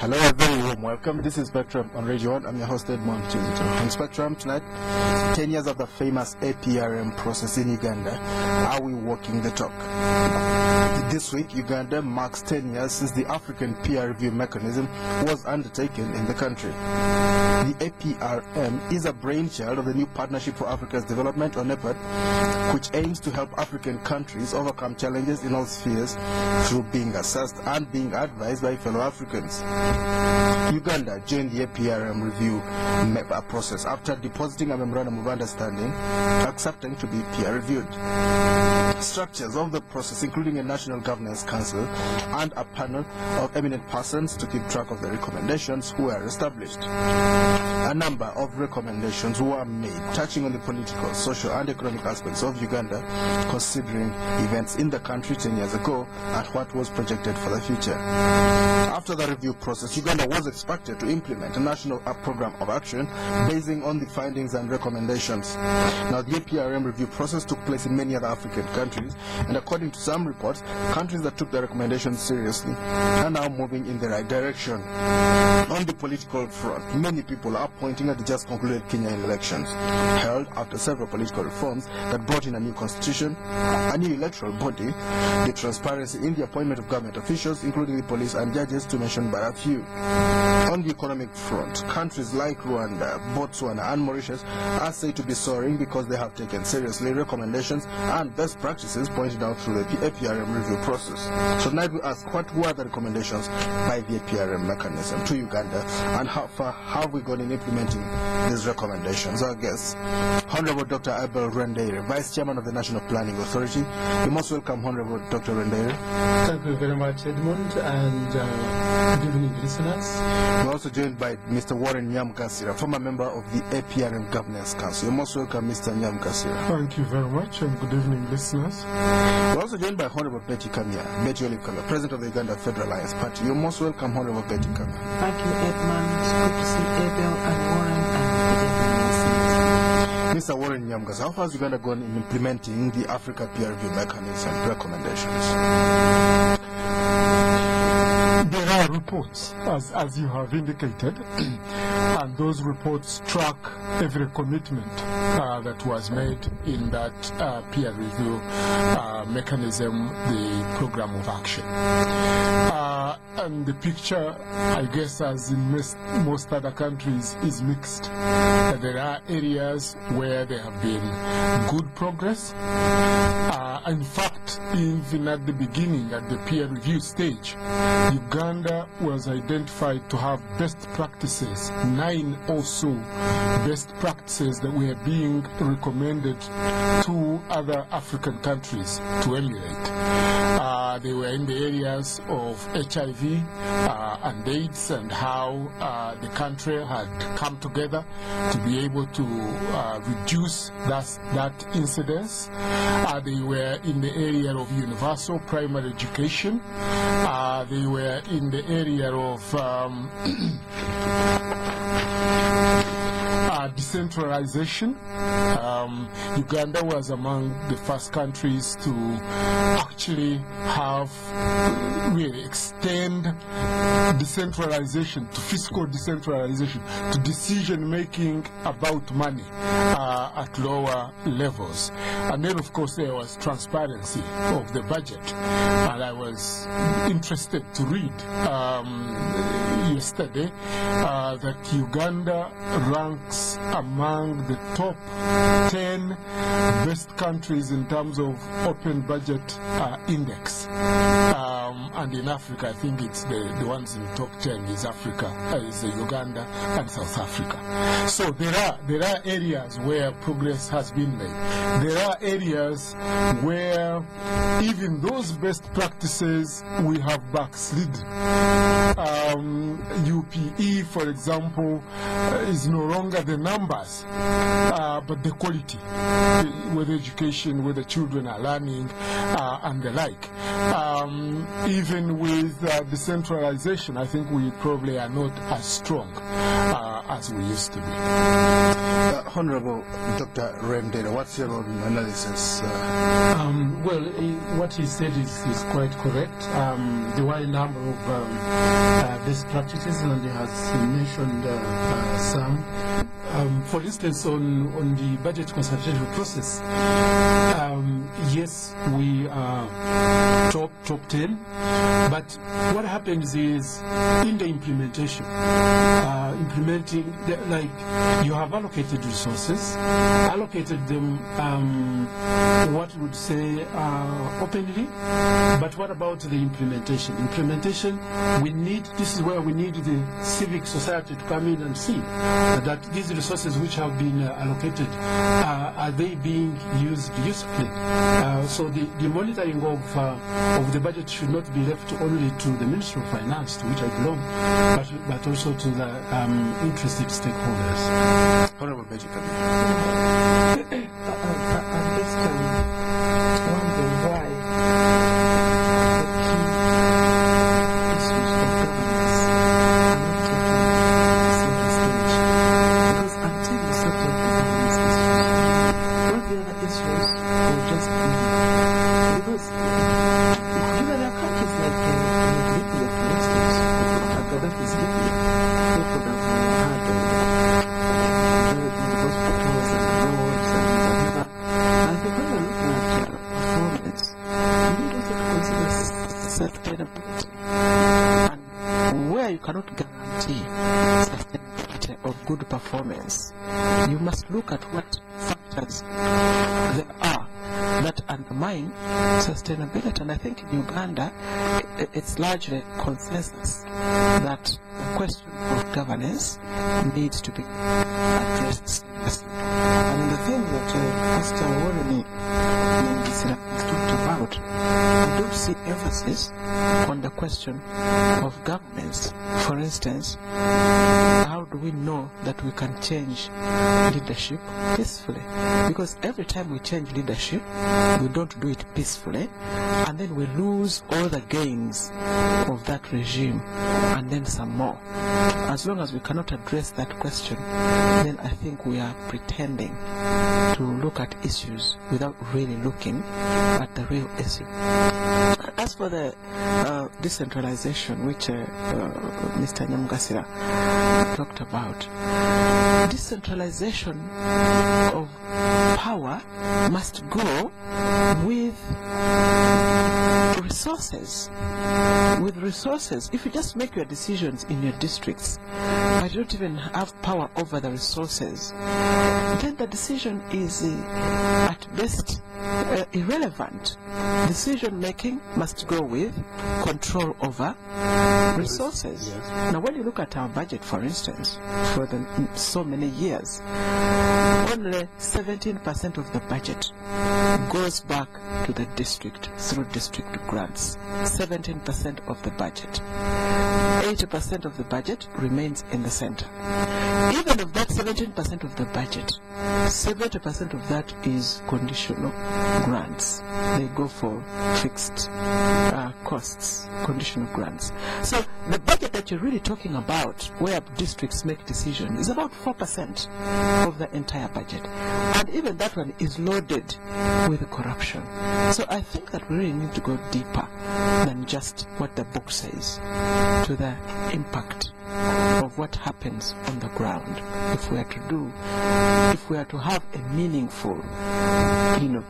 Hello, a very warm welcome. This is Spectrum on Radio 1. I'm your host, Edmond. On Spectrum tonight, 10 years of the famous APRM process in Uganda. Are we walking the talk? This week, Uganda marks 10 years since the African peer review mechanism was undertaken in the country. The APRM is a brainchild of the new Partnership for Africa's Development, or NEPAD, which aims to help African countries overcome challenges in all spheres through being assessed and being advised by fellow Africans. Uganda joined the APRM review process after depositing a memorandum of understanding accepting to be peer reviewed. Structures of the process, including a National Governance Council and a panel of eminent persons to keep track of the recommendations, were established. A number of recommendations were made touching on the political, social and economic aspects of Uganda, considering events in the country 10 years ago and what was projected for the future. After the review process, Uganda was expected to implement a national program of action basing on the findings and recommendations. Now, the APRM review process took place in many other African countries, and according to some reports, countries that took the recommendations seriously are now moving in the right direction. On the political front, many people are pointing at the just concluded Kenyan elections, held after several political reforms that brought in a new constitution, a new electoral body, the transparency in the appointment of government officials, including the police and judges, to mention but a few. On the economic front, countries like Rwanda, Botswana and Mauritius are said to be soaring because they have taken seriously recommendations and best practices pointed out through the APRM review process. So tonight we ask, what were the recommendations by the APRM mechanism to Uganda, and how far have we gone in implementing these recommendations? Our guests, Honorable Dr. Abel Rwendeire, Vice Chairman of the National Planning Authority. You most welcome, Honorable Dr. Rwendeire. Thank you very much, Edmond, and good evening, listeners. We're also joined by Mr. Nyamugasira, former member of the APRM Governance Council. You're most welcome, Mr. Nyamugasira. Thank you very much, and good evening, listeners. We're also joined by Honorable Bettie Kamya, Bettie Kamya, President of the Uganda Federal Alliance Party. You're most welcome, Honorable Bettie Kamya. Thank you, Edmond. Good to see Abel and Warren, and good evening, listeners. Mr. Warren Nyamugasira, how far has Uganda gone in implementing the Africa peer review mechanism recommendations? There are reports, as you have indicated, and those reports track every commitment that was made in that peer review mechanism, the program of action. And the picture, I guess, as in most other countries, is mixed. There are areas where there have been good progress. In fact, even at the beginning, at the peer review stage, Uganda was identified to have best practices, 9 or so best practices that were being recommended to other African countries to emulate. They were in the areas of HIV and AIDS, and how the country had come together to be able to reduce that incidence. They were in the area of universal primary education. They were in the area of decentralization. Uganda was among the first countries to actually have really extend decentralization to fiscal decentralization, to decision making about money at lower levels. And then, of course, there was transparency of the budget. And I was interested to read yesterday that Uganda ranks among the top 10 best countries in terms of open budget index. And in Africa, I think it's the ones in the top 10 is Africa, is Uganda and South Africa. So there are areas where progress has been made. There are areas where even those best practices we have backslidden. UPE, for example, is no longer the numbers, but the quality, whether education, whether children are learning, and the like. Even even with decentralization, I think we probably are not as strong as we used to be. Honorable Dr. Rwendeire, what's your own analysis? Well, what he said is quite correct. There were a number of best practices, and he has mentioned some. For instance, on the budget consultative process, yes, we are top 10, but what happens is in the implementation, like you have allocated resources, allocated them, what would say openly, but what about the implementation? Implementation, this is where we need the civic society to come in and see that these resources which have been allocated, are they being used usefully? So the monitoring of the budget should not be left only to the Ministry of Finance, to which I belong, but also to the interested stakeholders. Honorable Bettie, I'm just wondering why the key issues of governance are not taken center stage. Because until you settle the governance issues, all the other issues will just be. Because there are countries like Libya, for instance, Gaddafi's Libya, who could have had hospitals and roads and whatever. And if you're looking at performance, you need also to consider sustainability. And where you cannot guarantee sustainability of good performance, you must look at what factors there are that undermine sustainability. And I think in Uganda, it's largely consensus that the question of governance needs to be addressed seriously. And the thing that Mr. Nyamugasira has talked about, I don't see emphasis on the question of governance. For instance, how do we know that we can change leadership peacefully? Because every time we change leadership, we don't do it peacefully, and then we lose all the gains of that regime, and then some more. As long as we cannot address that question, then I think we are pretending to look at issues without really looking at the real issue. As for the decentralization, which Mr. Nyamugasira talked about, decentralization of power must go with resources. With resources, if you just make your decisions in your districts, but you don't even have power over the resources, then the decision is at best irrelevant. Decision making must go with control over resources. Yes. Now, when you look at our budget, for instance, for so many years, only 17% of the budget goes back to the district through district grants. 17% of the budget. 80% of the budget remains in the center. Even of that 17% of the budget, 70% of that is conditional grants. They go for fixed costs, conditional grants. So the budget that you're really talking about, where districts make decisions, is about 4% of the entire budget. And even that one is loaded with corruption. So I think that we really need to go deeper than just what the book says to the impact of what happens on the ground. If we are to have a meaningful,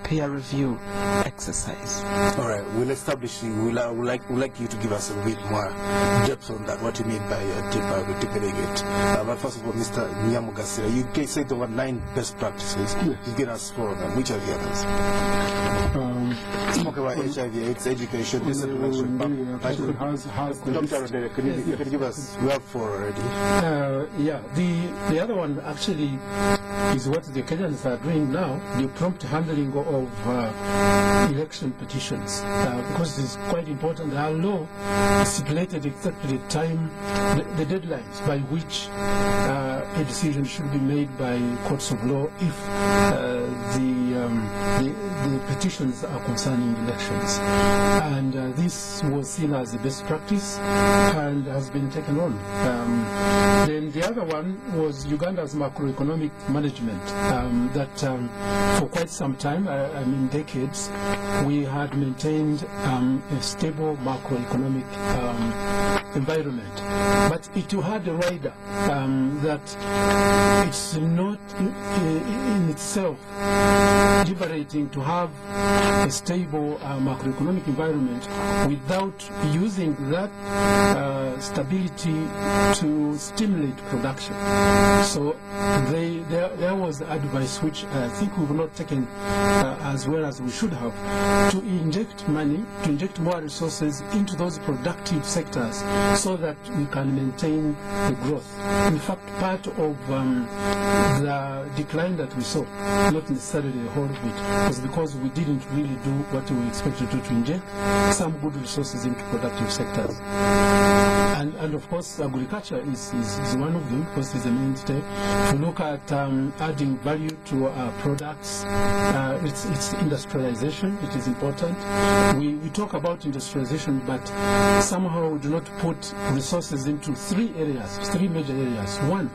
peer review exercise. All right, we'll establish. We'd like you to give us a bit more depth on that. What you mean by deepening it? But first of all, Mr. Nyamugasira, you said there were 9 best practices. Yes. You give us 4 of them. Which are the others? Talk about HIV/AIDS education, disinformation. Dr. Rwendeire, you can give us. We have 4 already. The other one actually is what the Kenyans are doing now, the prompt handling of election petitions, because it is quite important. Our law stipulated exactly the time, the deadlines by which a decision should be made by courts of law if the petitions are concerning elections. And this was seen as the best practice and has been taken on. Then the other one was Uganda's macroeconomic management, that for quite some time, I mean decades, we had maintained a stable macroeconomic environment. But it had a rider that it's not in itself liberating to have a stable macroeconomic environment without using that stability to stimulate production. So there was advice which I think we've not taken as well as we should have, to inject money, to inject more resources into those productive sectors so that we can maintain the growth. In fact, part of the decline that we saw, not necessarily the whole of it, was because we didn't really do what we expected to inject some good resources into productive sectors. And of course, agriculture is one of them, because it's a mainstay. If you look at adding value to our products, it's industrialization. It is important. We talk about industrialization, but somehow we do not put resources into three major areas. One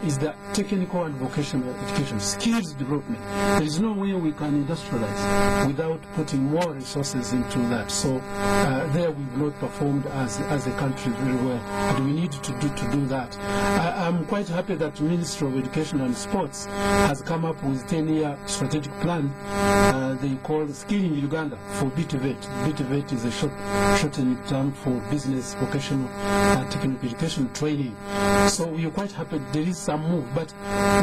is the technical and vocational education, skills development. There is no way we can industrialize without putting more resources into that. So there we've not performed as a country very well, and we need to do that. I'm quite happy that the Ministry of Education and Sports has come up with a 10-year strategic plan they call Skilling Uganda for BTVET. BTVET is a shortened term for business, vocational, technical education training. So we are quite happy there is some move, but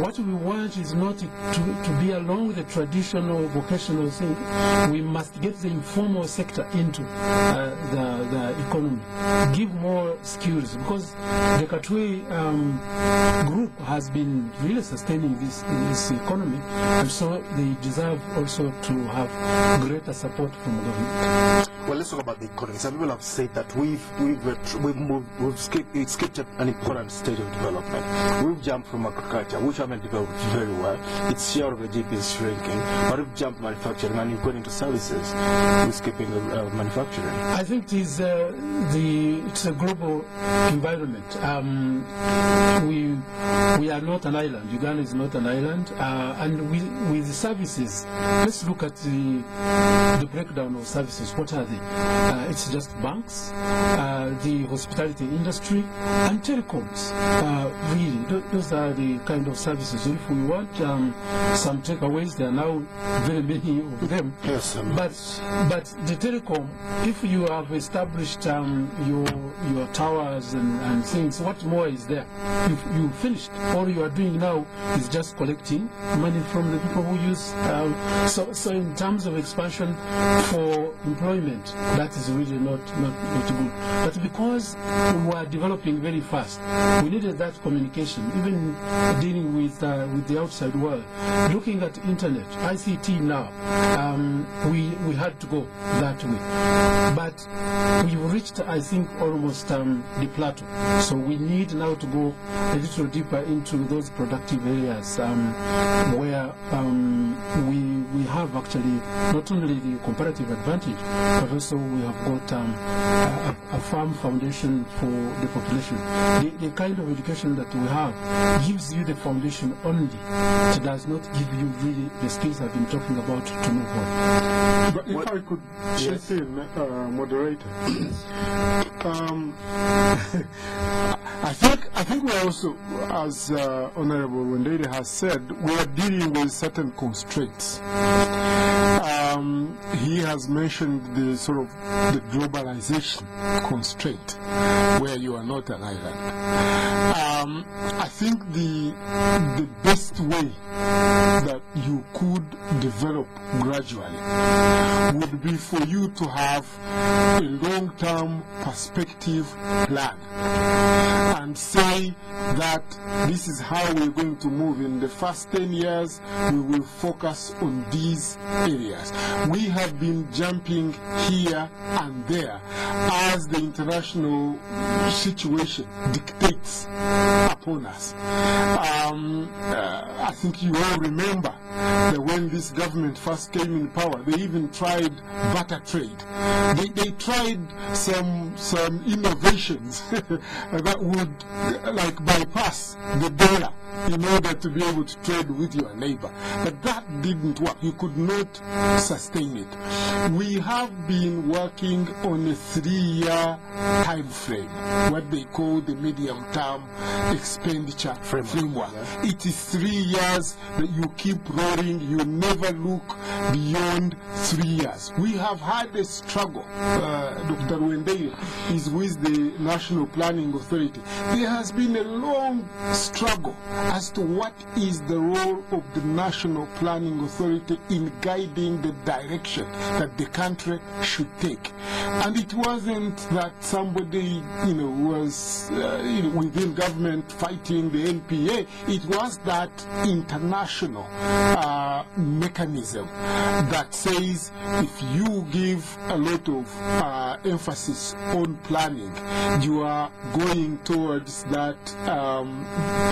what we want is not to be along with the traditional vocational thing. We must get the informal sector into the economy, give more skills, because the Katwe group has been really sustaining this economy, and so they deserve also to have greater support from government. Well, let's talk about the economy. Some people have said that we've skipped an important stage of development. We've jumped from agriculture, which haven't developed very well. Its share of the GDP is shrinking, but we've jumped manufacturing, and you've gone into services. We're skipping manufacturing. I think it's a global environment. We are not an island. Uganda is not an island, and with the services, let's look at the breakdown of services. What are they? It's just banks, the hospitality industry, and telecoms. Really, those are the kind of services. If we want some takeaways, there are now very many of them. Yes, but the telecom, if you have established your towers and things, what more is there? You finished. All you are doing now is just collecting money from the people who use. So in terms of expansion for employment, that is really not good. But because we were developing very fast, we needed that communication, even dealing with the outside world. Looking at internet, ICT now, we had to go that way. But we've reached, I think, almost the plateau. So we need now to go a little deeper into those productive areas where we have actually not only the comparative advantage, but also we have got a firm foundation for the population. The kind of education that we have gives you the foundation only. It does not give you really the skills I've been talking about to move on. But if I could chip in, moderator, I think we also, as Honorable Rwendeire has said, we are dealing with certain constraints. He has mentioned the sort of the globalization constraint, where you are not an island. I think the best way that you could develop gradually would be for you to have a long-term perspective plan and say that this is how we're going to move. In the first 10 years, we will focus on these areas. We have been jumping here and there as the international situation dictates upon us. I think you all remember that when this government first came in power, they even tried barter trade. They tried some innovations that would like bypass the dollar in order to be able to trade with your neighbor. But that didn't work. You could not sustain it. We have been working on a 3-year time frame, what they call the medium-term expenditure framework. It is 3 years that you keep rolling. You never look beyond 3 years. We have had a struggle. Dr. Rwendeire is with the National Planning Authority. There has been a long struggle as to what is the role of the National Planning Authority in guiding the direction that the country should take. And it wasn't that somebody, was within government fighting the NPA. It was that international mechanism that says if you give a lot of emphasis on planning, you are going towards that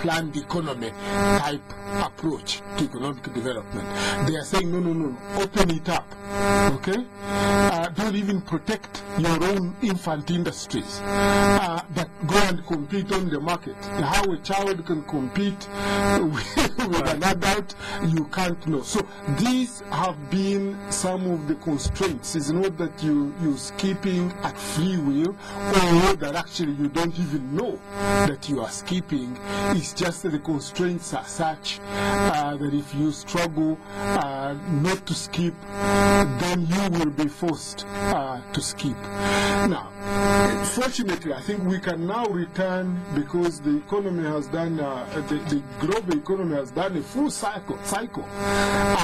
planned economy type approach to economic development. They are saying, no, open it up, okay? Don't even protect your own infant industries, but go and compete on the market. How a child can compete with an adult, you can't know. So these have been some of the constraints. It's not that you're skipping at free will, or that actually you don't even know that you are skipping. It's just that the constraints are such that if you struggle not to skip, then you will be forced to skip. Now, fortunately, I think we can now return, because the economy has done, the global economy has done a full cycle,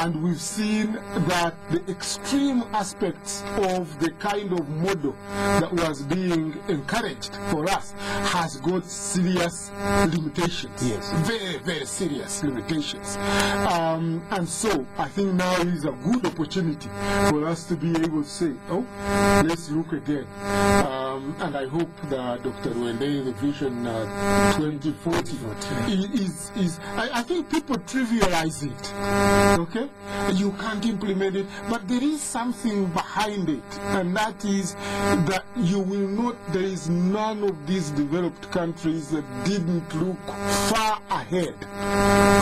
and we've seen that the extreme aspects of the kind of model that was being encouraged for us has got serious limitations. Yes. Very, very serious limitations. And so I think now is a good opportunity for us to be able to say, oh, let's look again. And I hope that Dr. Rwendeire, the Vision 2040 is I think people trivialize it, okay? You can't implement it, but there is something behind it, and that is that you will not, there is none of these developed countries that didn't look far ahead.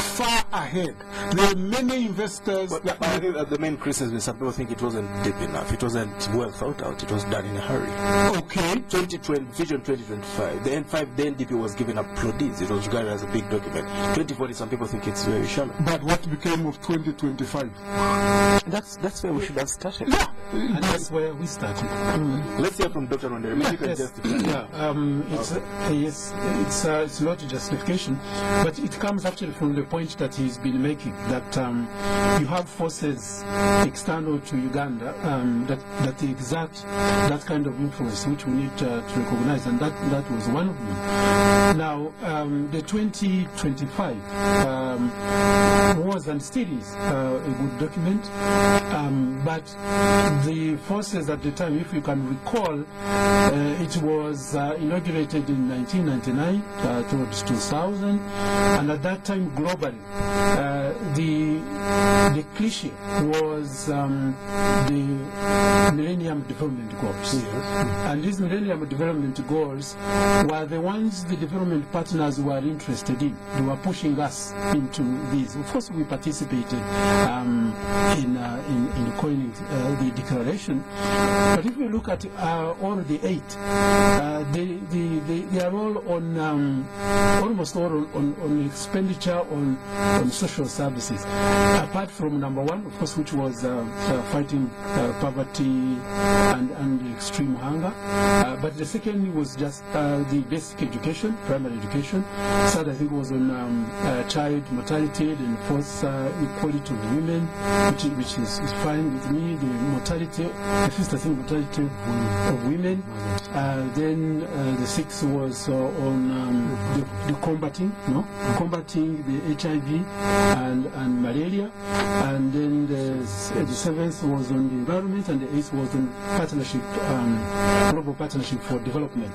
Far ahead. There are many investors. But I think that the main criticism is some people think it wasn't deep enough. It wasn't well thought out. It was done in a hurry. Okay. 2020, Vision 2025. The NDP was given up plodies. It was regarded as a big document. 2040, some people think it's very shallow. But what became of 2025? That's where we should have started. Yeah. And that's where we started. Let's hear from Dr. Rwendeire. Maybe you can justify. It's not a justification, but it comes actually from the point that he's been making, that you have forces external to Uganda that exert that kind of influence, which we need to recognize, and that was one of them. Now, the 2025 was and still is a good document, but the forces at the time, if you can recall, it was inaugurated in 1999 towards 2000, and at that time globally, the cliche was the Millennium Development Goals. Yes. And these Millennium Development Goals were the ones the development partners were interested in. They were pushing us into these. Of course, we participated in coining the declaration. But if we look at all the 8, they are all on almost all on expenditure on social services. Apart from number 1, of course, which was fighting poverty and extreme hunger. But the second was just the basic education, primary education. Third, I think, was on child mortality and forced equality of women, which is fine with me. The mortality, the fifth, I think, mortality of women. Then the sixth was on the combating the HIV and malaria. And then the seventh was on the environment, and the eighth was on partnership, global partnership for development.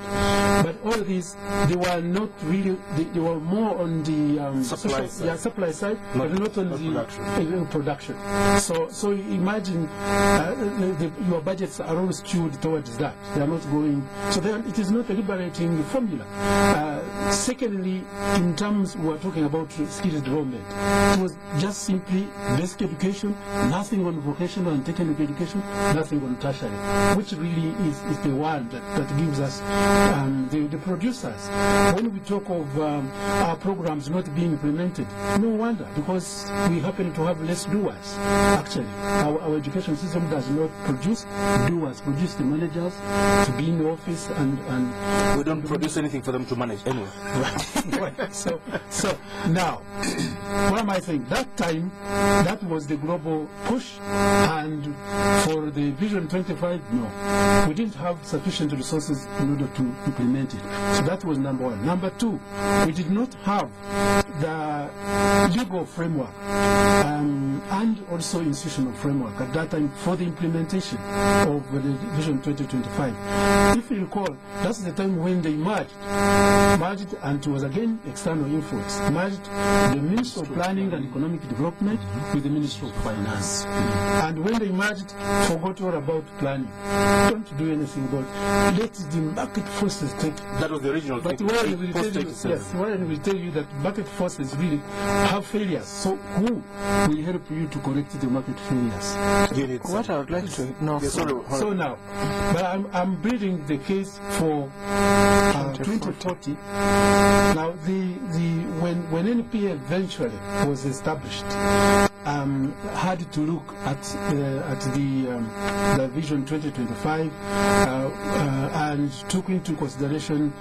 But all of these, they were not really, they were more on the supply side, but not on the production. So imagine your budgets are all skewed towards that. They are not going, so then it is not a liberating formula. Secondly, in terms we are talking about skills development, it was just simply basic education, nothing on vocational and technical education, nothing on tertiary, which really is the one that gives us the producers. When we talk of our programs not being implemented, no wonder, because we happen to have less doers. Actually, our education system does not produce doers, produce the managers to be in the office, and we don't produce anything for them to manage anyway. Right. So now, what am I saying? That time, that was the global push, and for the Vision 25, no, we didn't have sufficient resources in order to implement it. So that was number one. Number two, we did not have the legal framework and also institutional framework at that time for the implementation of the Vision 2025. If you recall, that's the time when they merged, and it was again external influence, merged the Ministry of Planning and Economic Development with the Ministry of Finance. And when they merged, forgot all about planning. Don't do anything about it. Let the market forces take. That was the original thing. But Warren will tell you, Warren will tell you that market forces really have failures. So who will help you to correct the market failures? What I would like to know. So now, but I'm building the case for 2040. Now, when NPA eventually was established, had to look at the Vision 2025 and took into consideration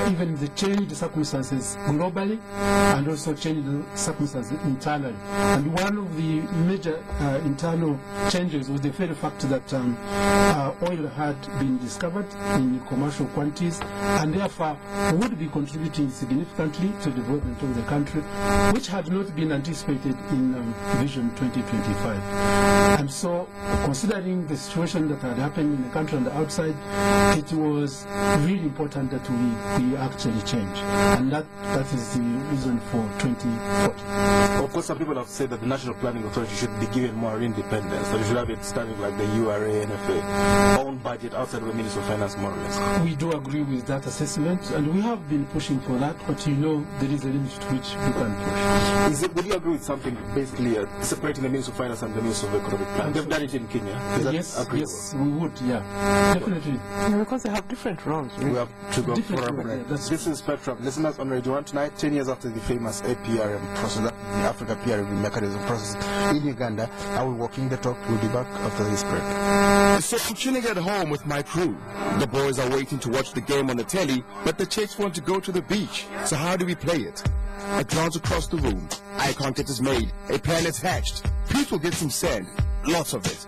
even the changed circumstances globally and also changed the circumstances internally. And one of the major internal changes was the very fact that oil had been discovered in commercial quantities and therefore would be contributing significantly to the development of the country, which had not been anticipated in Vision 2025. And so, considering the situation that had happened in the country and the outside, it was really important that we actually change. And that is the reason for 2040. Of course, some people have said that the National Planning Authority should be given more independence, that it should have it standing like the URA, NFA, own budget outside of the Ministry of Finance, more or less. We do agree with that assessment, and we have been pushing for that, but you know there is a limit to which we can push. Would you agree with something basically separating the Ministry of Finance and the Ministry of Economic Planning? They've done it in Kenya. Yes, we would, yeah. Definitely. Yeah, because they have different roles. Really. We have to go for a break. This is Spectrum. Listeners on Radio 1 tonight, 10 years after the famous APRM process, the Africa PRM mechanism process in Uganda. Are we walking the talk? We'll be back after this break. So I'm chilling at home with my crew. The boys are waiting to watch the game on the telly, but the chicks want to go to the beach. So how do we play it? A glance across the room. Eye contact is made. A plan is hatched. Pete will get some sand. Lots of it.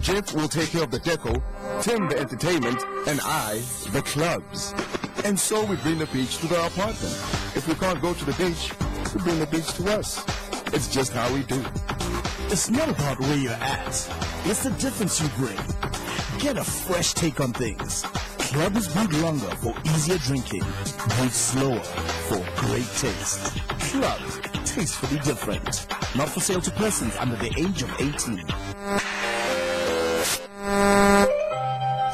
Jeff will take care of the deco, Tim the entertainment, and I the clubs. And so we bring the beach to the apartment. If we can't go to the beach, we bring the beach to us. It's just how we do. It's not about where you're at. It's the difference you bring. Get a fresh take on things. Club is brewed longer for easier drinking. Brewed slower for great taste. Club, tastefully different. Not for sale to persons under the age of 18.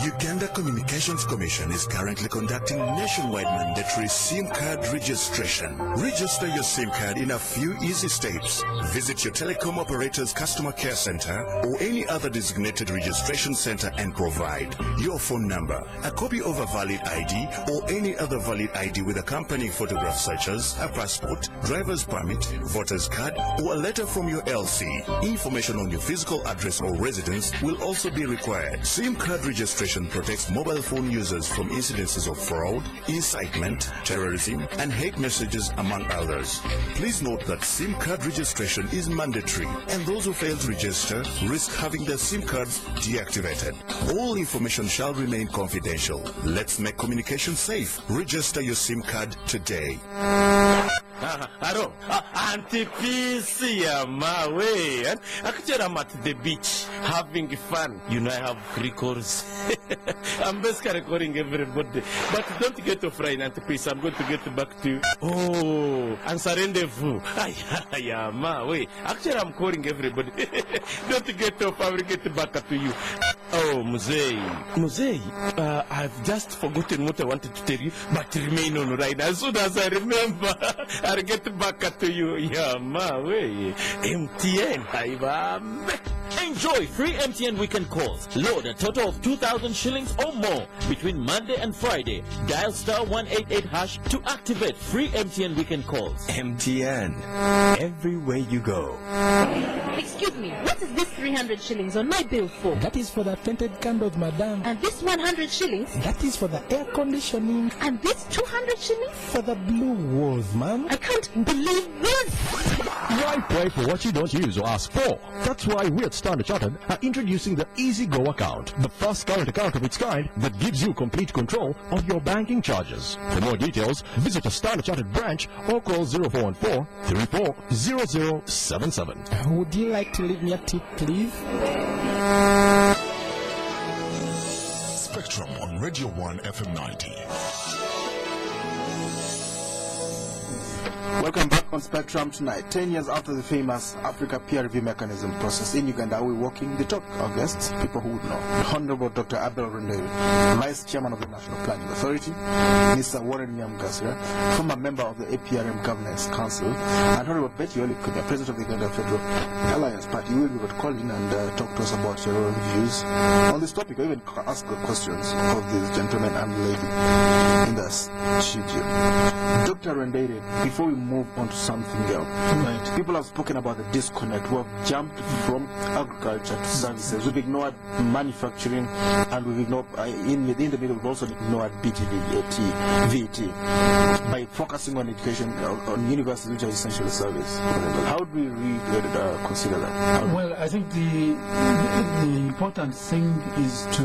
Uganda Communications Commission is currently conducting nationwide mandatory SIM card registration. Register your SIM card in a few easy steps. Visit your telecom operator's customer care center or any other designated registration center and provide your phone number, a copy of a valid ID or any other valid ID with accompanying photographs such as a passport, driver's permit, voter's card, or a letter from your LC. Information on your physical address or residence will also be required. SIM card registration protects protects mobile phone users from incidences of fraud, incitement, terrorism, and hate messages, among others. Please note that SIM card registration is mandatory, and those who fail to register risk having their SIM cards deactivated. All information shall remain confidential. Let's make communication safe. Register your SIM card today. Hello, Auntie my way. Actually, I'm at the beach having fun. You know, I have free calls. I'm basically recording everybody. But don't get afraid, Auntie Peace. I'm going to get back to you. Oh, answer rendezvous. Yeah, my way. Actually, I'm calling everybody. Don't get off. I will get back to you. Oh, Muzei, I've just forgotten what I wanted to tell you, but remain on right. As soon as I remember, I'll get back to you. Yeah, my way. MTN, Enjoy free MTN weekend calls. Load a total of 2,000 shillings or more between Monday and Friday. Dial *188# to activate free MTN weekend calls. MTN, everywhere you go. Excuse me, what is this 300 shillings on my bill for? That is for the tinted candles, madam. And this 100 shillings? That is for the air conditioning. And this 200 shillings? For the blue walls, ma'am. I can't believe this! Why pray for what you don't use or ask for? That's why we at Standard Chartered are introducing the Easy Go account, the first current account of its kind that gives you complete control of your banking charges. For more details, visit a Standard Chartered branch or call 0414-340077. Would you like to leave me a tip, please? Spectrum on Radio 1 FM 90. Welcome back on Spectrum tonight. 10 years after the famous Africa peer review mechanism process in Uganda, we're walking the talk. Our guests, people who would know. Honorable Dr. Abel Rwendeire, Vice Chairman of the National Planning Authority, Mr. Nyamugasira, former member of the APRM Governance Council, and Honorable Bettie, President of the Uganda Federal Alliance Party. You will be able to call in and talk to us about your own views on this topic, or even ask questions of this gentleman and lady in the studio. Dr. Rwendeire, before we move on to something else, right. People have spoken about the disconnect. We have jumped from agriculture to services. We've ignored manufacturing, and we've ignored in the middle. We've also ignored VAT by focusing on education, on universities, which are essential service. How do we consider that? Well, I think the important thing is to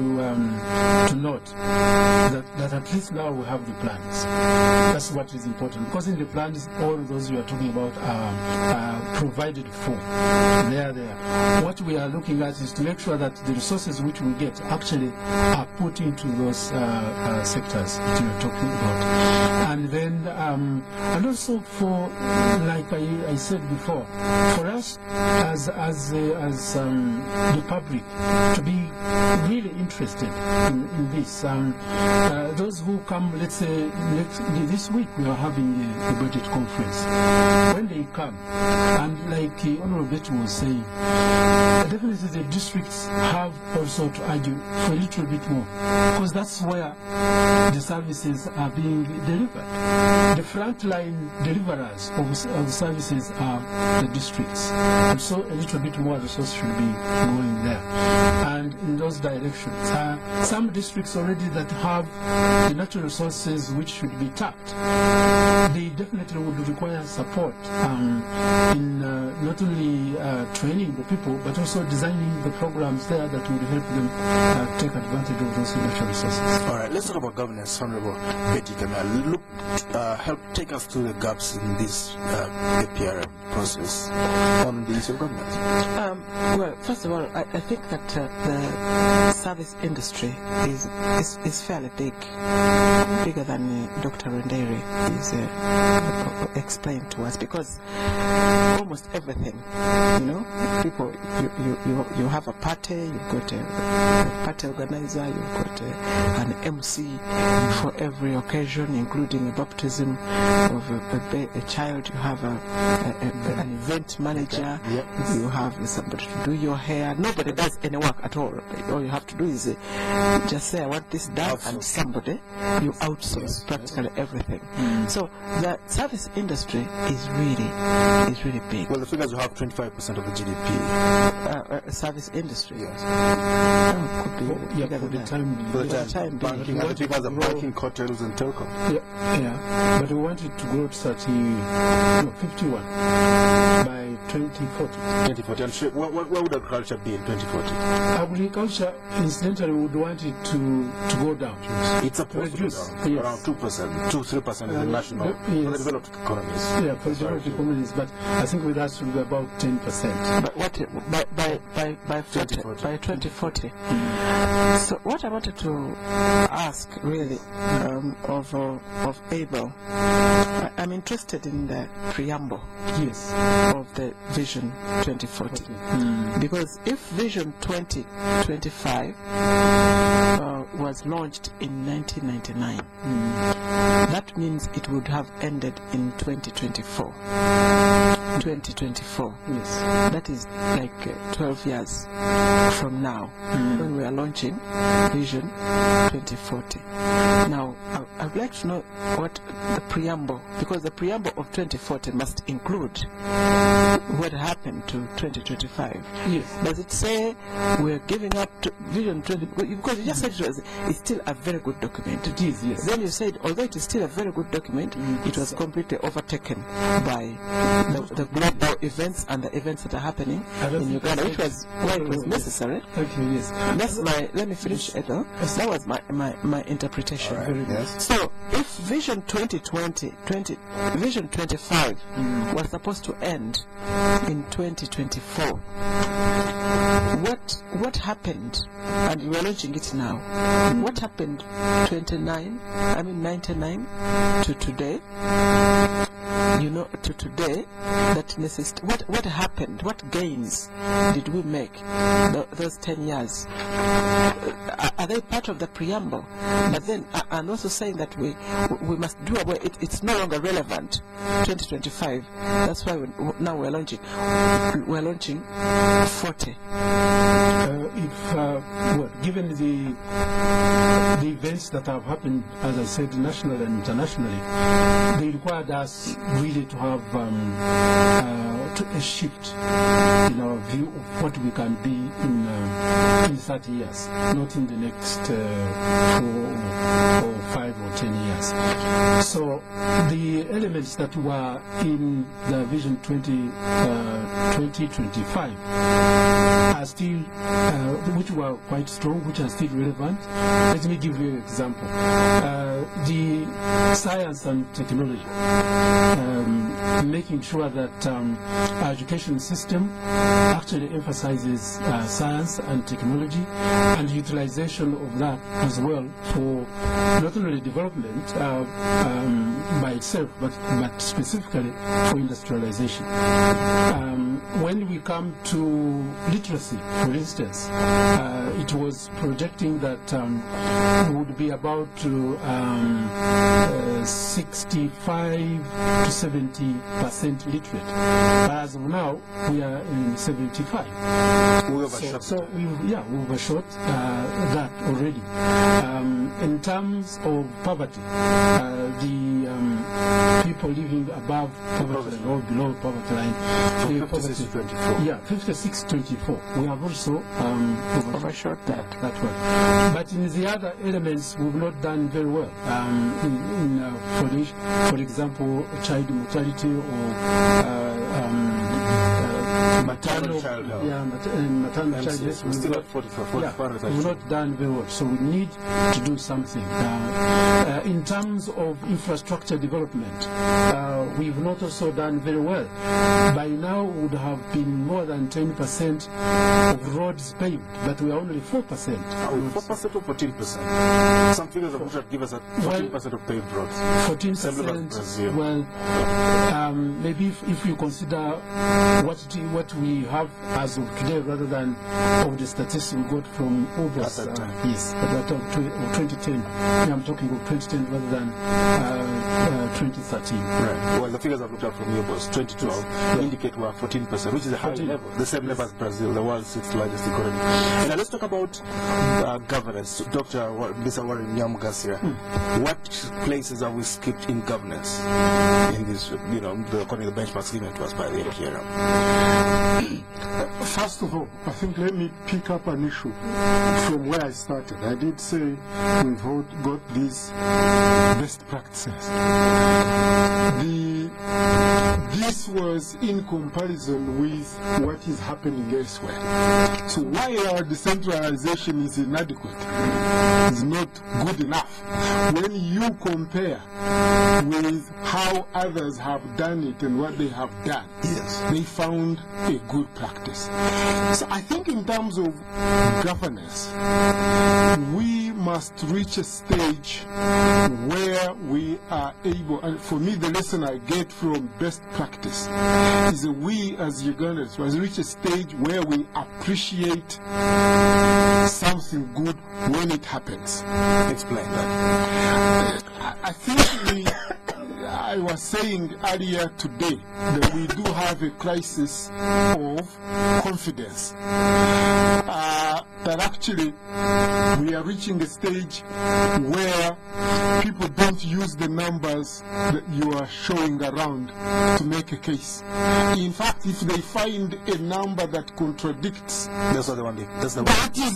note that at least now we have the plans. That's what is important, because in the plans, all those you are talking about are provided for. They are there. What we are looking at is to make sure that the resources which we get actually are put into those sectors that you are talking about. And then, and also for, like I said before, for us as the public to be really interested in this. Those who come, let's say, this week we are having a budget conference. When they come, and like Honorable Bettie was saying, definitely the districts have also to argue for a little bit more, because that's where the services are being delivered. The frontline deliverers of services are the districts, and so a little bit more resources should be going there and in those directions. Some districts already that have the natural resources which should be tapped, they definitely would require support in not only training the people, but also designing the programs there that would help them take advantage of those natural resources. All right, let's talk about governance. Honorable Bettie, Kamya, help take us through the gaps in this APRM process on the issue of governance. Well, first of all, I think that the service industry is fairly big, bigger than Dr. Rwendeire is explained to us, because almost everything, people, you have a party, you've got a party organizer, you've got an MC for every occasion, including a baptism of a child, you have an event manager, you have somebody to do your hair. Nobody does any work at all. All you have to do is just say, I want this done, and somebody, you outsource practically everything. So the service industry is really big. Well, the figures you have 25% of the GDP. Service industry. Yes. Could be for the time banking, and the figures are banking, hotels, and telecom. Yeah. But we want it to grow to 51 by 2040. 2040. And where would agriculture be in 2040? Agriculture, incidentally, would want it to go down. It's supposed to go down, around 2%, 2-3% in the national, for the developed economies. Yeah, for the developed economies, but I think with us it will be about 10%. But what by 2040? So what I wanted to ask really of Abel, I'm interested in the preamble of the Vision 2040. Because if Vision 2025 was launched in 1999, that means it would have ended in 2024. 2024. Yes. That is like 12 years from now when we are launching Vision 2040. Now, I would like to know what the preamble, because the preamble of 2040 must include what happened to 2025. Yes. Does it say we're giving up to Vision 20? Because you just said it's still a very good document. It is, yes. Then you said, although it is still a very good document, it was completely overtaken by the global events and the events that are happening in Uganda, which was why it was necessary. Okay, yes. That's let me finish, Edmond. That was my interpretation. Yes. So, if Vision Vision 25 was supposed to end in 2024, what happened? And we're launching it now. What happened 99 to today? To today, what happened? What gains did we make those 10 years? Are they part of the preamble? But then I'm also saying that we must do away. It's no longer relevant. 2025. That's why now we're launching 40. Given the events that have happened, as I said, nationally and internationally, they required us really to have a shift in our view of what we can be in 30 years, not in the next 4 or 5 or 10 years. So the elements that were in the Vision 2025 are still, which were quite strong, which are still relevant. Let me give you an example. The science and technology, making sure that our education system actually emphasizes science and technology and utilization of that as well for not only development by itself, but specifically for industrialization. When we come to literacy, for instance, it was projecting that we would be about 65 to 70% literate. But as of now, we are in 75. We overshot. So we overshot that already. In terms of poverty, the people living above poverty line or below poverty line, 56-24. We have also overshot that one. But in the other elements, we've not done very well. For example, child mortality or maternal child health. Maternal child death. We're still at 44. We've not done very well, so we need to do something. In terms of infrastructure development, we've not also done very well. By now, would have been more than 10% of roads paved, but we are only 4%. 4% or 14%? Some figures would give us 14% of paved roads. 14%. Well, maybe if you consider what we have as of today, rather than of the statistics we got from August, yes, at that time, 2010. I'm talking of 2010 rather than 2013. Right. Well, the figures I've looked at from you was 2012 indicate we're 14%, which is a high level, the same level as Brazil, the world's sixth largest economy. Now let's talk about governance. Dr. Nyamugasira, what places have we skipped in governance in this, according to the benchmarks given to us by the APRM? First of all, I think let me pick up an issue from where I started. I did say we've got these best practices. This was in comparison with what is happening elsewhere. So while our decentralization is inadequate, is not good enough, when you compare with how others have done it and what they have done, they found a good practice. So I think in terms of governance, we must reach a stage where we are able, and for me the lesson I get from best practice is that we as Ugandans must reach a stage where we appreciate something good when it happens. Explain that. I think I was saying earlier today that we do have a crisis of confidence. That actually we are reaching a stage where people don't use the numbers that you are showing around to make a case. In fact, if they find a number that contradicts, that is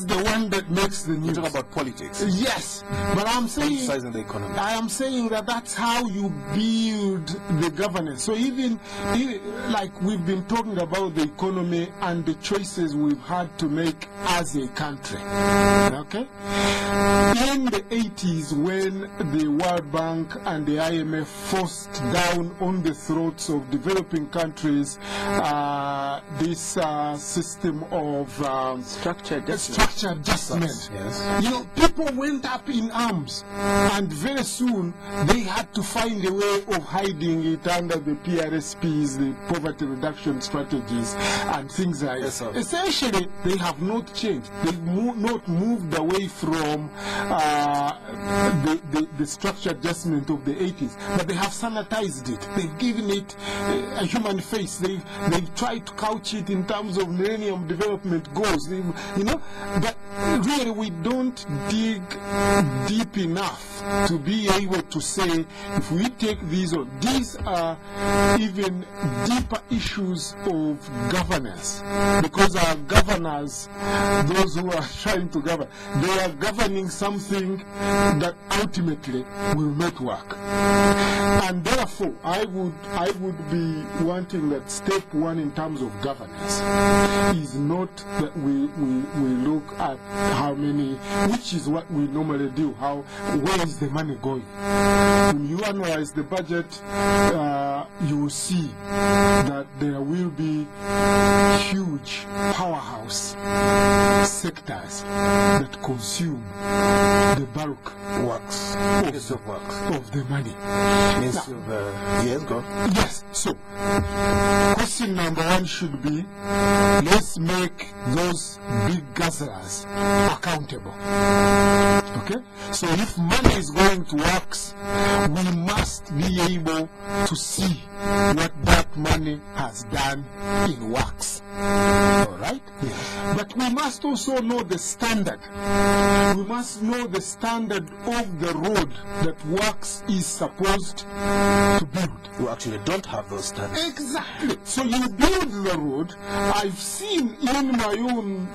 the one that makes the news. You talk about politics. Yes, but I'm saying the economy. I am saying that that's how you build the governance. So even like we've been talking about the economy and the choices we've had to make as a country. Okay? In the 80s, when the World Bank and the IMF forced down on the throats of developing countries this system of structured adjustment, people went up in arms, and very soon they had to find a way of hiding it under the PRSPs, the poverty reduction strategies, and things like that. Essentially, they have not changed. They've not moved away from the structured adjustment of the 80s, but they have sanitized it. They've given it a human face. They've tried to couch it in terms of Millennium Development Goals. But really we don't dig deep enough to be able to say, if we take these on, these are even deeper issues of governance, because our governors, those who are trying to govern, they are governing something that ultimately will not work. And therefore, I would be wanting that step one in terms of governance is not that we look at how many, which is what we normally do, where is the money going. When you analyze the budget, you will see that there will be huge powerhouse sectors that consume the bulk works of the money. Yes, so question number one should be, let's make those big guzzlers accountable. Okay? So if money is going to works, we must be able to see what that money has done in works. Alright? Yeah. But we must also know the standard. We must know the standard of the road that works is supposed to build. We actually don't have those standards. Exactly. So you build the road. I've seen in my own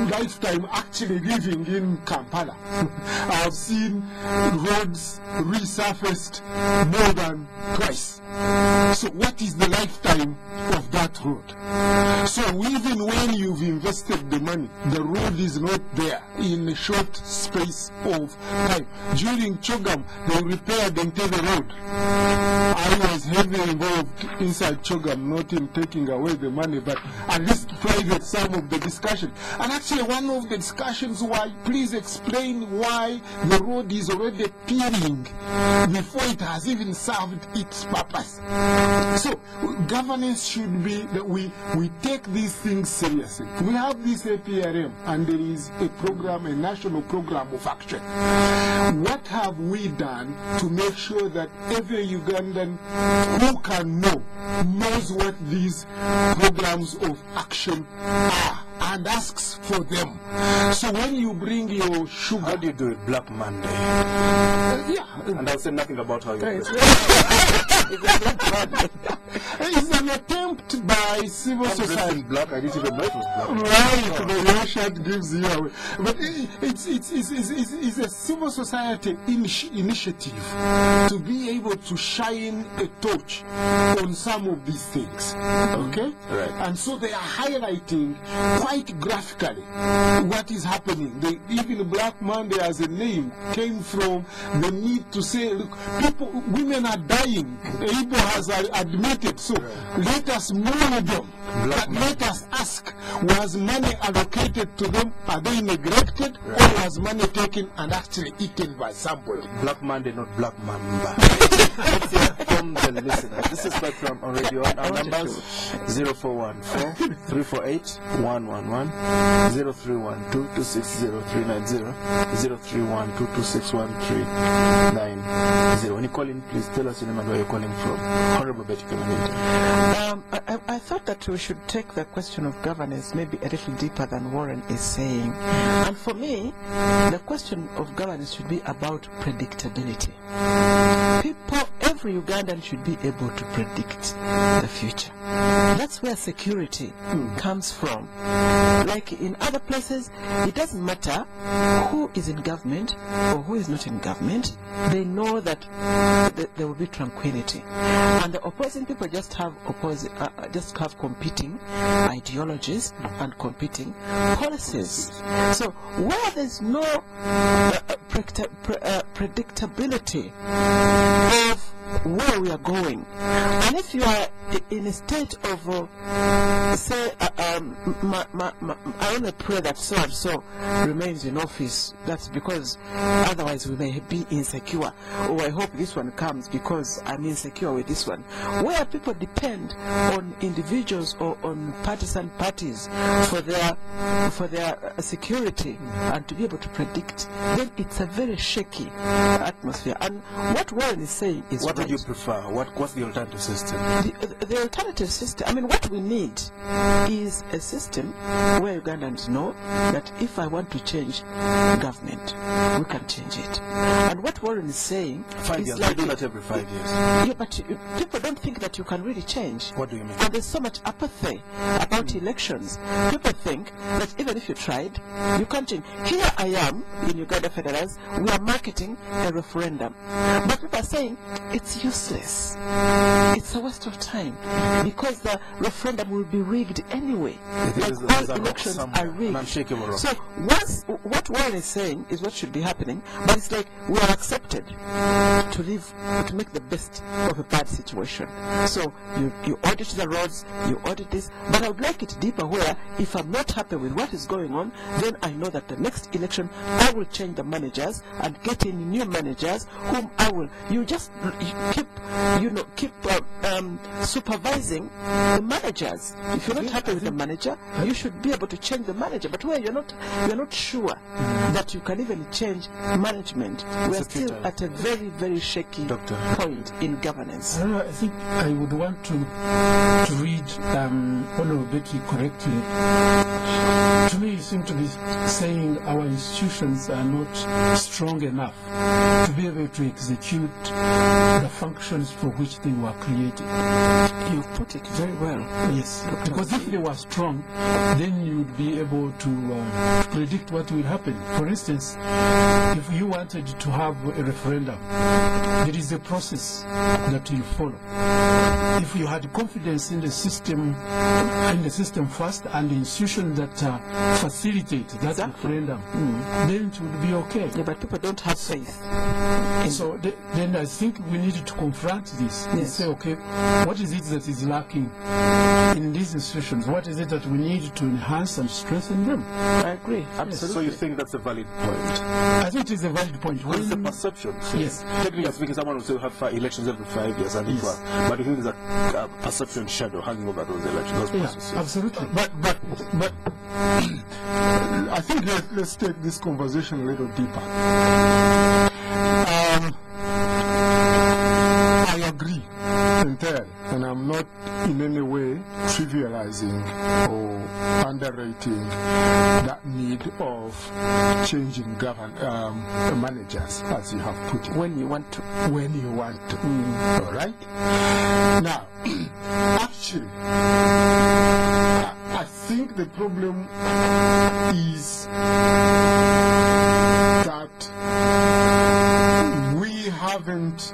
lifetime actually living in Kampala. I've seen roads resurfaced more than twice. So what is the lifetime of that road? So even when you've invested the money, the road is not there in a short space of time. During Chogam, they repaired the entire road. I was heavily involved inside Chogam, not in taking away the money, but at least private some of the discussion. And actually one of the discussions was, please explain why the road is already peeling before it has even served its purpose. So governance should be that we take these things seriously. We have this APRM and there is a program, a national program of action. What have we done to make sure that every Ugandan who can knows what these programs of action are and asks for them? So when you bring your sugar... How do you do it? Black Monday. Yeah. And I'll say nothing about how you do it. It's an attempt by civil society. Black, I didn't even know it was black. Right, the your shirt gives you away. But it's a civil society initiative to be able to shine a torch on some of these things. Okay? Right. And so they are highlighting quite graphically what is happening. Even Black Monday as a name came from the need to say, look, women are dying. Abel has admitted, so let us mourn them. But let us ask, was money allocated to them? Are they neglected? Or was money taken and actually eaten by somebody? Black Monday, not Black Mamba. Let's hear from the listeners. This is Spectrum on Radio 1. Our numbers 0414 348 111, 0312 260 390, 0312 261 390. When you call in, please tell us your name and where you're calling from. Honorable Bettie, I thought that we should take the question of governance maybe a little deeper than Warren is saying. And for me, the question of governance should be about predictability. Every Ugandan should be able to predict the future. That's where security comes from. Like in other places, it doesn't matter who is in government or who is not in government. They know that there will be tranquility. And the opposing people just have competing ideologies and competing policies. So where there's no predictability of where we are going, and if you are in a state of say I only pray that so and so remains in office, that's because otherwise we may be insecure, or I hope this one comes because I'm insecure with this one. Where people depend on individuals or on partisan parties for their security and to be able to predict, then it's a very shaky atmosphere. And what Warren is saying is what would you prefer? What's the alternative system? The alternative system, I mean, what we need is a system where Ugandans know that if I want to change government, we can change it. And what Warren is saying 5 is years, like, we do that every 5 years. Yeah, but people don't think that you can really change. What do you mean? And there's so much apathy about elections. People think that even if you tried, you can't change. Here I am in Uganda Federals, we are marketing a referendum. But people are saying it's useless. It's a waste of time because the referendum will be rigged anyway. Like all elections are rigged. So what Warren is saying is what should be happening, but it's like we are accepted to make the best of a bad situation. So you audit the roads, you audit this, but I would like it deeper where if I'm not happy with what is going on, then I know that the next election I will change the managers and get in new managers whom I will. You keep supervising the managers. If you're not happy with the manager, you should be able to change the manager. But where you're not sure that you can even change management, we're still at a very, very shaky point in governance. I think I would want to read Honorable Bettie correctly. To me, you seem to be saying our institutions are not strong enough to be able to execute the functions for which they were created. You put it very well. Yes, because if they were strong, then you'd be able to predict what will happen. For instance, if you wanted to have a referendum, there is a process that you follow. If you had confidence in the system first and the institution that facilitate that referendum, then it would be okay. Yeah, but people don't have faith. So then I think we need to confront this and say, okay, what is it that is lacking in these institutions? What is it that we need to enhance and strengthen them? I agree, absolutely. So you think that's a valid point? I think it is a valid point. What is the perception? Yes. Technically speaking, someone will say we have elections every 5 years, and it was. But you think there's a perception shadow hanging over those elections, those processes? Absolutely. But I think let's take this conversation a little deeper. I agree entirely, and I'm not in any way trivializing or underrating that need of changing managers, as you have put it. When you want to. When you want to. All right? Now, actually, I think the problem is that we haven't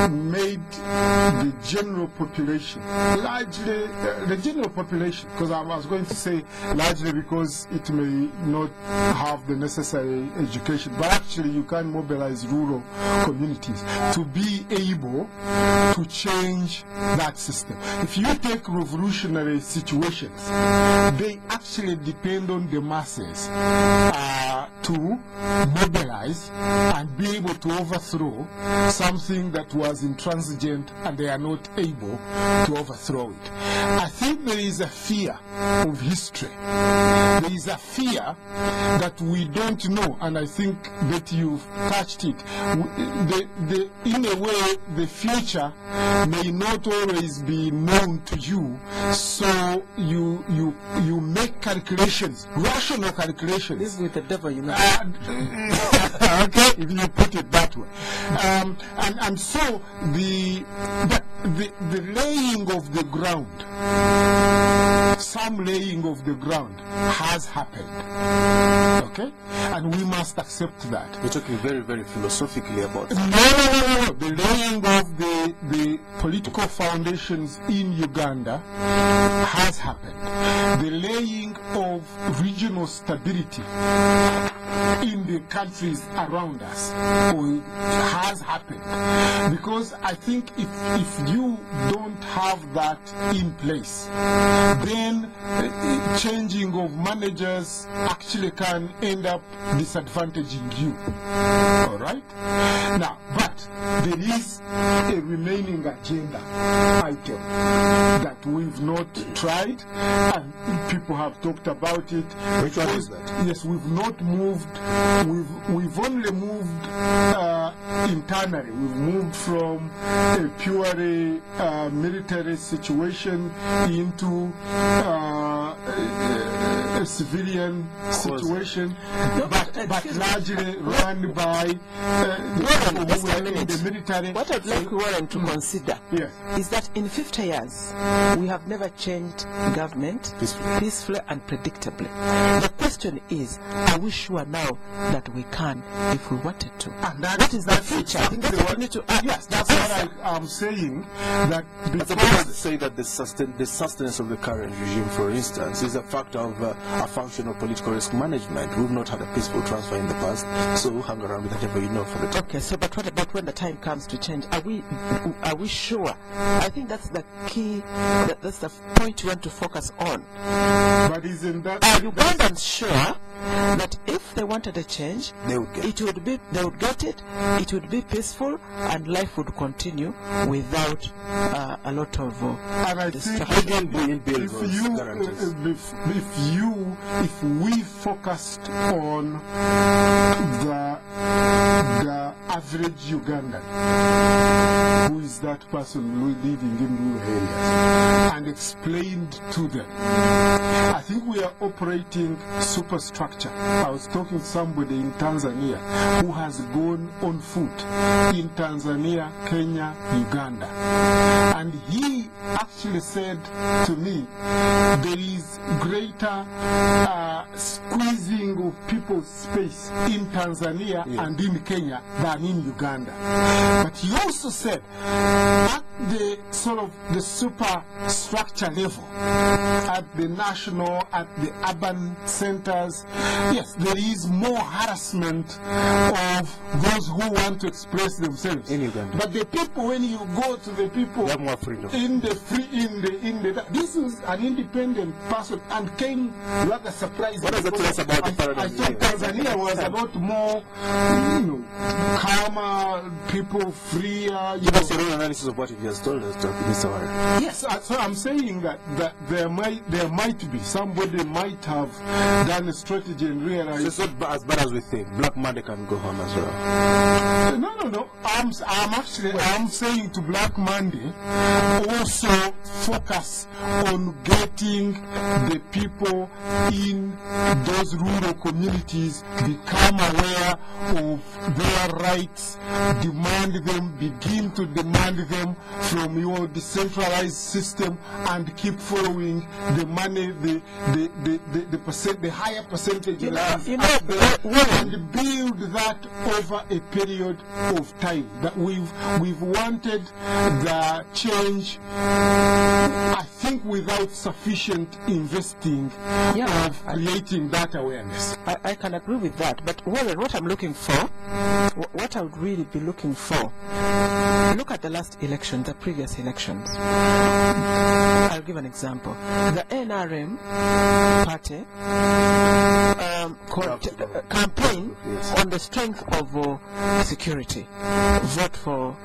made the general population, largely the general population, because I was going to say largely because it may not have the necessary education, but actually you can mobilize rural communities to be able to change that system. If you take revolutionary situations, they actually depend on the masses to mobilize and be able to overthrow something that was intransigent, and they are not able to overthrow it. I think there is a fear of history. There is a fear that we don't know, and I think that you've touched it. In a way, the future may not always be known to you, so you make calculations, rational calculations. This is with the devil, you know. Okay, if you put it that way. And so the laying of the ground, some laying of the ground has happened. Okay? And we must accept that. We're talking very, very philosophically about No. The laying of the political foundations in Uganda has happened. The laying of regional stability in the countries around us has happened. Because I think if you don't have that in place, then changing of managers actually can end up disadvantaging you. All right? Now, but there is a remaining agenda item that we've not tried, and people have talked about it. Which one is that? Yes, we've not moved. We've only moved internally. We've moved from a purely military situation into a civilian situation, but largely run by people who were in the military. What I'd like Warren to consider is that in 50 years, we have never changed government peacefully and predictably. The question is, are we sure now that we can if we wanted to? And what is the future? I think that's what we need to ask. Yes, that's what I'm saying. That because say that the sustenance of the current regime, for instance, is a factor of a function of political risk management. We've not had a peaceful transfer in the past, so we'll hang around with whatever you know for the time. Okay, so but what about when the time comes to change? Are we sure? I think that's the key. That's the point you want to focus on. But isn't that? Are Ugandans sure that if they wanted a change, they would get it. It would be peaceful, and life would continue without a lot of and I think if we focused on the average Ugandan, who is that person living in rural areas, and explained to them, I think we are operating superstructure. I was talking to somebody in Tanzania who has gone on foot in Tanzania, Kenya, Uganda, and he actually said to me there is greater squeezing of people's space in Tanzania and in Kenya than in Uganda. But he also said at the sort of the superstructure level, at the national, at the urban centers, yes, there is more harassment of those who want to express themselves in Uganda. But the people, when you go to the people, they have more freedom. This is an independent person and came like a surprise. What does that tell us about the paradigm? I thought Tanzania was about more, calmer, people freer. Give us your own analysis of what you just told us, Mr. Warren. Yes, so I'm saying that there might be somebody might have done a strategy and realized. So it's not as bad as we think. Black Monday can go home as well. No. I'm saying to Black Monday also focus on getting the people in those rural communities become aware of their rights, begin to demand them from your decentralized system, and keep following the money, the higher percentage, and build that over a period of time. That we've wanted the change, I think, without sufficient investing of creating that awareness. I can agree with that, but what I'm looking for, what I would really be looking for, look at the last election, the previous elections. I'll give an example. The NRM party campaign on the strength of security. Vote for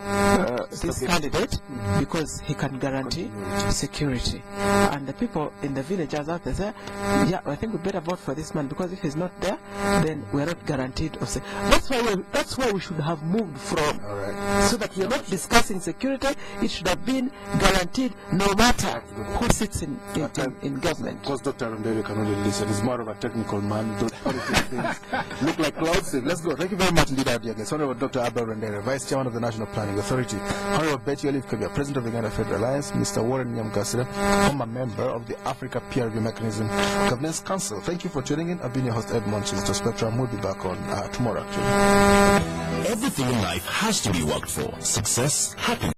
this candidate because he can guarantee security. And the people in the villages out there say, yeah, I think we better vote for this man because if he's not there, then we're not guaranteed of security. That's why we should have moved from. So that we're not discussing security, it should have been guaranteed no matter who sits in government. Because Dr. Rwendeire can only listen. He's more of a technical man. Those things look like clouds. Let's go. Thank you very much indeed, our dear guest. Honorable Dr. Abel Rwendeire, Vice Chairman of the National Planning Authority. Honorable Bettie, Kamya, President of the Uganda Federal Alliance. Mr. Warren Nyamugasira, former member of the Africa Peer Review Mechanism Governance Council. Thank you for tuning in. I've been your host, Edmond. Kizito Spectrum. We'll be back on tomorrow, actually. Everything in life has to be worked for. Success, happiness.